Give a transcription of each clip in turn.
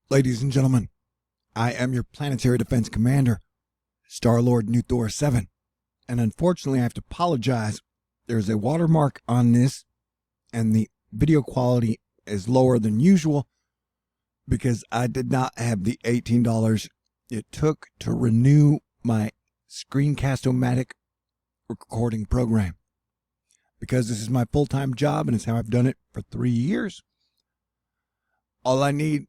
Ladies and gentlemen, I am your planetary defense commander, Star-Lord New Thor 7, and unfortunately I have to apologize. There's a watermark on this, and the video quality is lower than usual because I did not have the $18 it took to renew my Screencast-O-Matic recording program. Because this is my full-time job and it's how I've done it for 3 years, all I need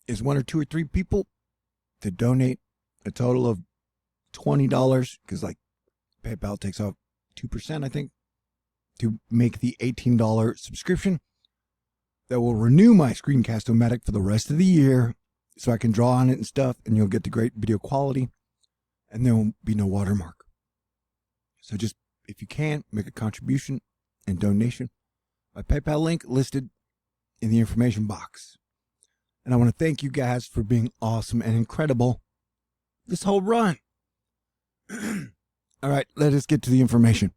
is 1 or 2 or 3 people to donate a total of $20, because like PayPal takes off 2%, I think, to make the $18 subscription that will renew my Screencast-O-Matic for the rest of the year so I can draw on it and stuff, and you'll get the great video quality and there will be no watermark. So just, if you can, make a contribution and donation. My PayPal link listed in the information box. And I want to thank you guys for being awesome and incredible this whole run. All right, let us get to the information.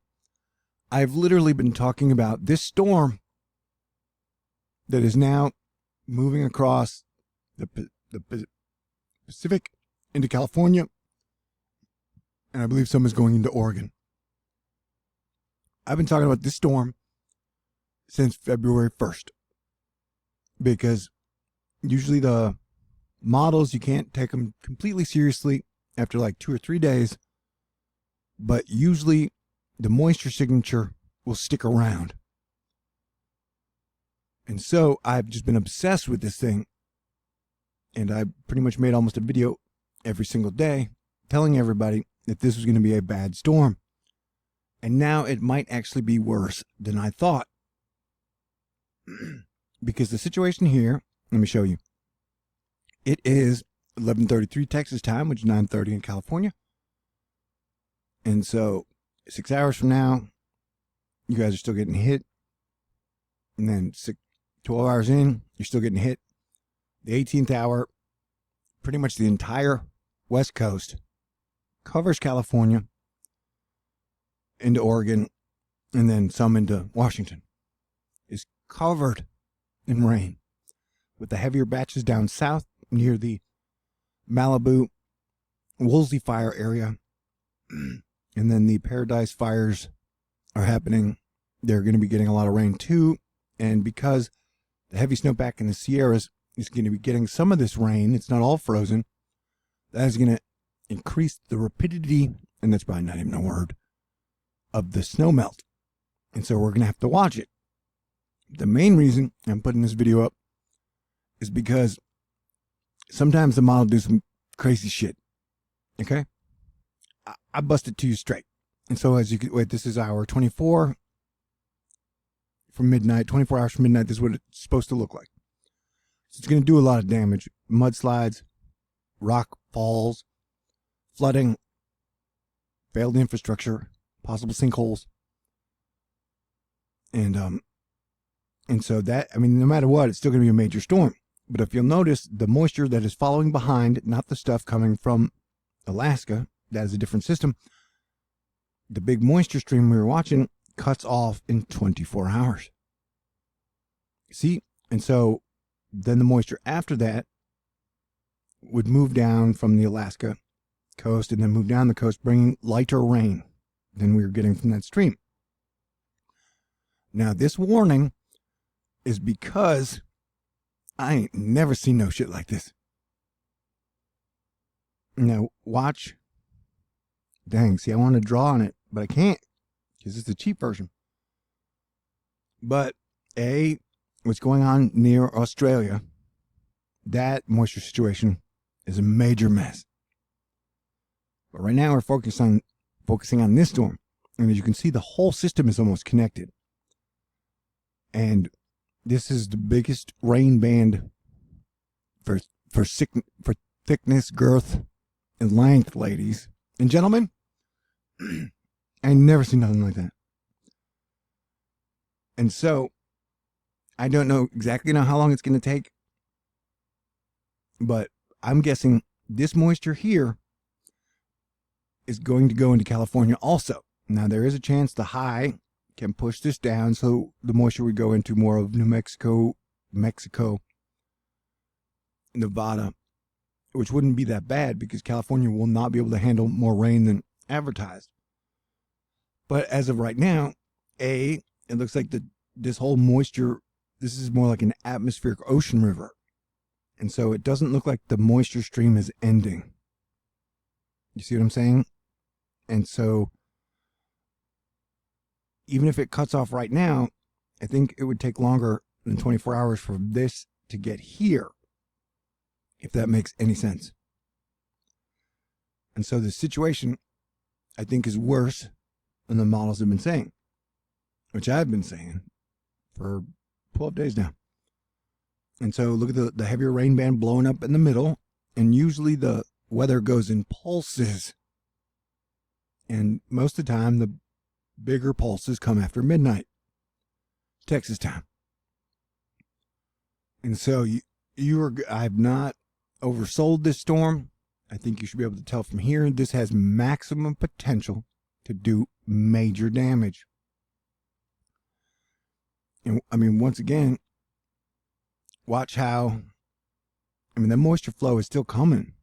I've literally been talking about this storm that is now moving across the Pacific into California, and I believe some is going into Oregon. I've been talking about this storm since February 1st because usually the models, you can't take them completely seriously after like 2 or 3 days, but usually the moisture signature will stick around. And so I've just been obsessed with this thing, and I pretty much made almost a video every single day telling everybody that this was going to be a bad storm. And now it might actually be worse than I thought. Because the situation here, let me show you. It is 11:33 Texas time, which is 9:30 in California. And so 6 hours from now, you guys are still getting hit. And then 12 hours in, you're still getting hit. The 18th hour, pretty much the entire West Coast covers California into Oregon, and then some into Washington, is covered in rain, with the heavier batches down south near the Malibu Woolsey fire area. And then the Paradise fires are happening. They're going to be getting a lot of rain too, and because the heavy snowpack in the Sierras is going to be getting some of this rain, it's not all frozen, that is going to increase the rapidity, and that's probably not even a word, of the snow melt. And so we're going to have to watch it. The main reason I'm putting this video up is because sometimes the model do some crazy shit. Okay? I busted to you straight. And so as you can, wait, this is hour 24 from midnight, 24 hours from midnight. This is what it's supposed to look like. So it's going to do a lot of damage. Mudslides, rock falls, flooding, failed infrastructure, possible sinkholes. And so that, I mean, no matter what, it's still going to be a major storm. But if you'll notice, the moisture that is following behind, not the stuff coming from Alaska, that is a different system. The big moisture stream we were watching cuts off in 24 hours. See? And so then the moisture after that would move down from the Alaska coast and then move down the coast, bringing lighter rain than we were getting from that stream. Now, this warning is because I ain't never seen no shit like this. Now, watch. Dang, see, I want to draw on it, but I can't because it's the cheap version. But, what's going on near Australia, that moisture situation is a major mess. But right now we're focusing on this storm. And as you can see, the whole system is almost connected. And this is the biggest rain band for thickness, girth, and length, ladies and gentlemen. I ain't never seen nothing like that. And so I don't know exactly how long it's going to take, but I'm guessing this moisture here is going to go into California also. Now, there is a chance the high can push this down, so the moisture would go into more of New Mexico, Nevada, which wouldn't be that bad because California will not be able to handle more rain than advertised. But as of right now, it looks like this whole moisture, this is more like an atmospheric ocean river. And so it doesn't look like the moisture stream is ending. You see what I'm saying? And so even if it cuts off right now, I think it would take longer than 24 hours for this to get here, if that makes any sense. And so the situation, I think, is worse than the models have been saying, which I've been saying for 12 days now. And so look at the heavier rain band blowing up in the middle, and usually the weather goes in pulses. And most of the time, the bigger pulses come after midnight, Texas time. And so I've not oversold this storm. I think you should be able to tell from here, this has maximum potential to do major damage. And I mean, once again, watch how, the moisture flow is still coming.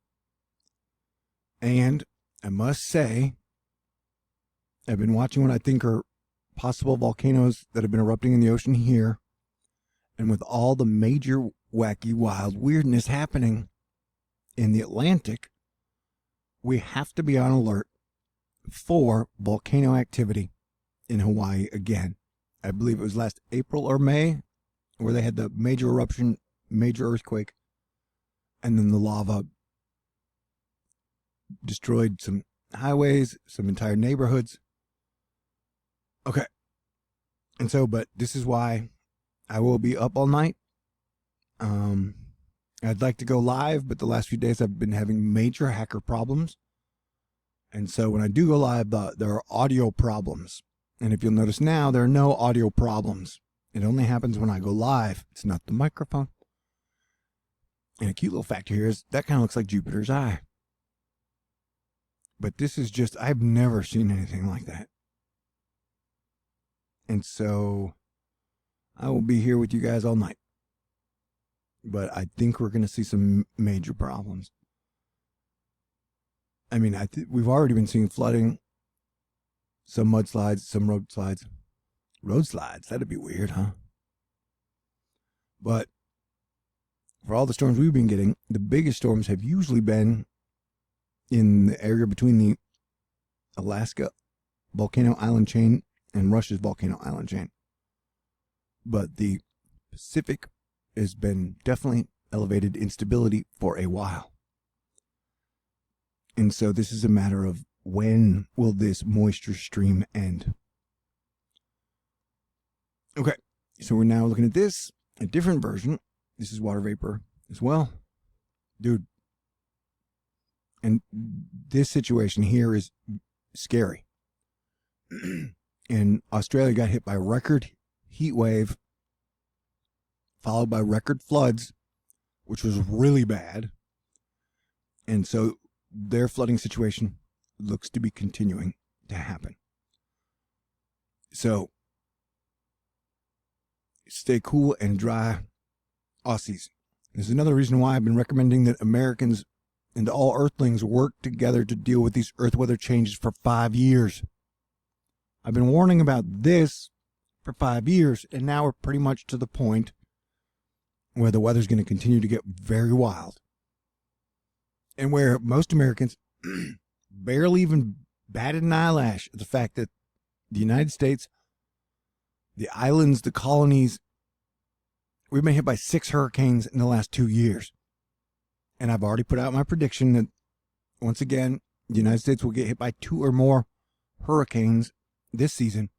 And I must say, I've been watching what I think are possible volcanoes that have been erupting in the ocean here. And with all the major wacky, wild weirdness happening in the Atlantic, we have to be on alert for volcano activity in Hawaii again. I believe it was last April or May where they had the major eruption, major earthquake, and then the lava destroyed some highways, some entire neighborhoods. Okay. And so, but this is why I will be up all night. I'd like to go live, but the last few days I've been having major hacker problems. And so when I do go live, there are audio problems. And if you'll notice now, there are no audio problems. It only happens when I go live. It's not the microphone. And a cute little fact here is that kind of looks like Jupiter's eye. But this is just, I've never seen anything like that. And so I will be here with you guys all night. But I think we're going to see some major problems. I mean, we've already been seeing flooding, some mudslides, some road slides. Road slides, that'd be weird, huh? But for all the storms we've been getting, the biggest storms have usually been in the area between the Alaska volcano island chain and Russia's volcano island chain. But the Pacific has been definitely elevated instability for a while. And so this is a matter of when will this moisture stream end? Okay, so we're now looking at this, a different version. This is water vapor as well. Dude. And this situation here is scary. And Australia got hit by a record heat wave, followed by record floods, which was really bad. And so their flooding situation looks to be continuing to happen. So stay cool and dry, Aussies. This is another reason why I've been recommending that Americans and all Earthlings work together to deal with these Earth weather changes for 5 years. I've been warning about this for 5 years, and now we're pretty much to the point where the weather's going to continue to get very wild. And where most Americans barely even batted an eyelash at the fact that the United States, the islands, the colonies, we've been hit by 6 hurricanes in the last 2 years. And I've already put out my prediction that, once again, the United States will get hit by 2 or more hurricanes this season.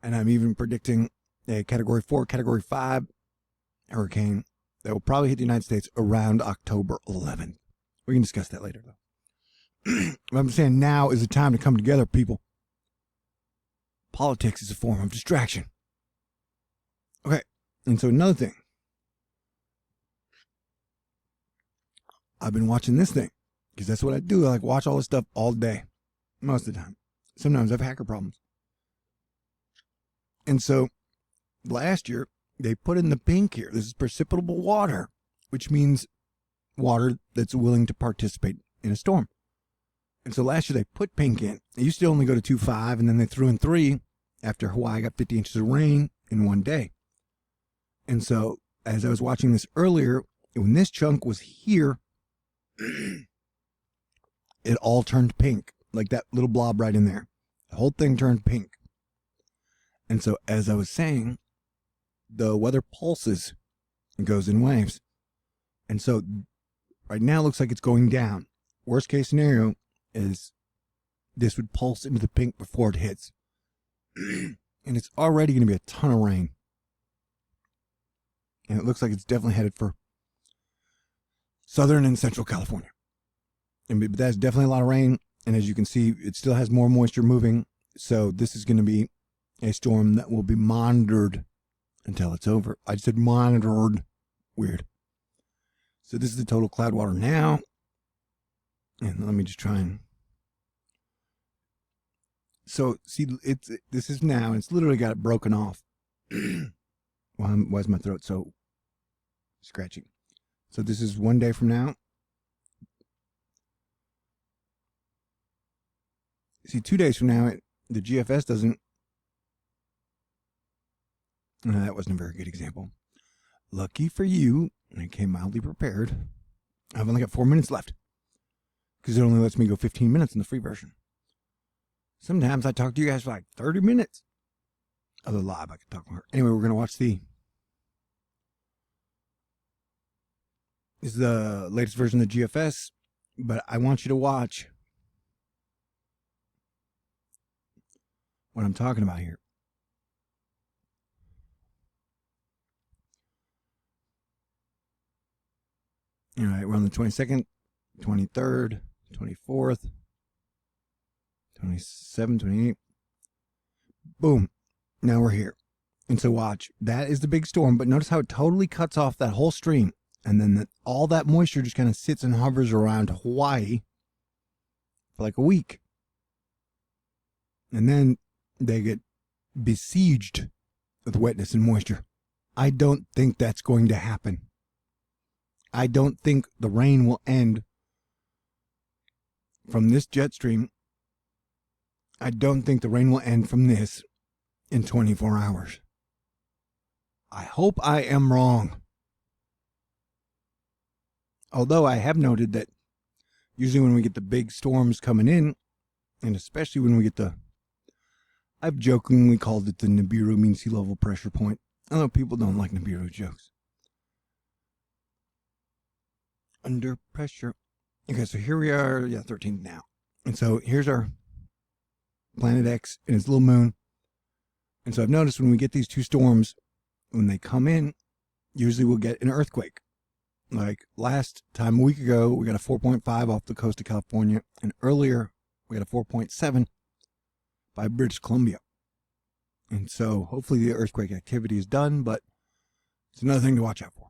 And I'm even predicting a Category 4, Category 5 hurricane that will probably hit the United States around October 11th. We can discuss that later, though. What I'm saying now is the time to come together, people. Politics is a form of distraction. Okay, and so another thing. I've been watching this thing, because that's what I do. I like watch all this stuff all day, most of the time. Sometimes I have hacker problems. And so last year, they put in the pink here. This is precipitable water. which means water that's willing to participate in a storm. And so last year they put pink in. It used to only go to 2.5, and then they threw in 3 after Hawaii got 50 inches of rain in one day. And so as I was watching this earlier, when this chunk was here, it all turned pink, like that little blob right in there. The whole thing turned pink. And so as I was saying, the weather pulses and goes in waves. And so right now it looks like it's going down. Worst case scenario is this would pulse into the pink before it hits. And it's already going to be a ton of rain. And it looks like it's definitely headed for southern and central California. But that's definitely a lot of rain. And as you can see, it still has more moisture moving. So this is going to be a storm that will be monitored until it's over. I just said monitored. Weird. So this is the total cloud water now. And let me just try and... So, see, this is now, and it's literally got it broken off. Why is my throat so scratchy? So this is one day from now. See, 2 days from now, the GFS doesn't... No, that wasn't a very good example. Lucky for you, I came mildly prepared. I've only got 4 minutes left, because it only lets me go 15 minutes in the free version. Sometimes I talk to you guys for like 30 minutes. Other live, I could talk more. Anyway, we're going to watch this is the latest version of the GFS, but I want you to watch what I'm talking about here. All right, we're on the 22nd, 23rd, 24th, 27th, 28th. Boom. Now we're here. And so watch. That is the big storm, but notice how it totally cuts off that whole stream. And then all that moisture just kind of sits and hovers around Hawaii for like a week. And then they get besieged with wetness and moisture. I don't think that's going to happen. I don't think the rain will end from this jet stream. I don't think the rain will end from this in 24 hours. I hope I am wrong. Although I have noted that usually when we get the big storms coming in, and especially when we get I've jokingly called it the Nibiru mean sea level pressure point. Although people don't like Nibiru jokes. Under pressure. Okay, so here we are, 13th now. And so here's our planet X and its little moon. And so I've noticed when we get these two storms, when they come in, usually we'll get an earthquake. Like last time, a week ago, we got a 4.5 off the coast of California. And earlier, we got a 4.7 by British Columbia. And so hopefully the earthquake activity is done, but it's another thing to watch out for.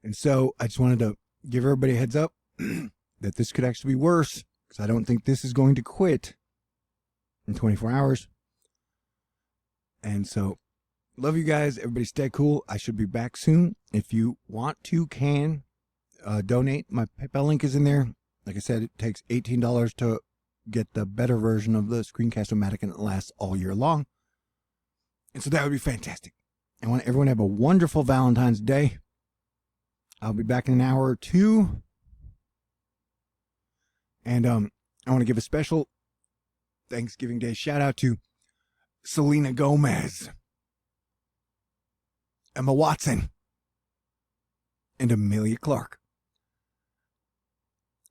And so I just wanted to give everybody a heads up that this could actually be worse, because I don't think this is going to quit in 24 hours. And so, love you guys. Everybody stay cool. I should be back soon. If you want to, donate. My PayPal link is in there. Like I said, it takes $18 to get the better version of the Screencast-O-Matic, and it lasts all year long. And so that would be fantastic. I want everyone to have a wonderful Valentine's Day. I'll be back in an hour or two. And I want to give a special Thanksgiving Day shout out to Selena Gomez, Emma Watson, and Amelia Clark.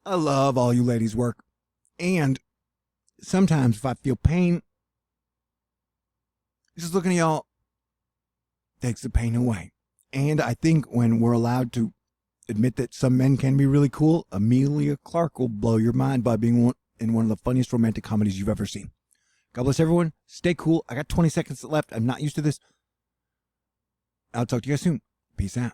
I love all you ladies' work. And sometimes if I feel pain, just looking at y'all takes the pain away. And I think when we're allowed to admit that some men can be really cool, Amelia Clark will blow your mind by being in one of the funniest romantic comedies you've ever seen. God bless everyone. Stay cool. I got 20 seconds left. I'm not used to this. I'll talk to you guys soon. Peace out.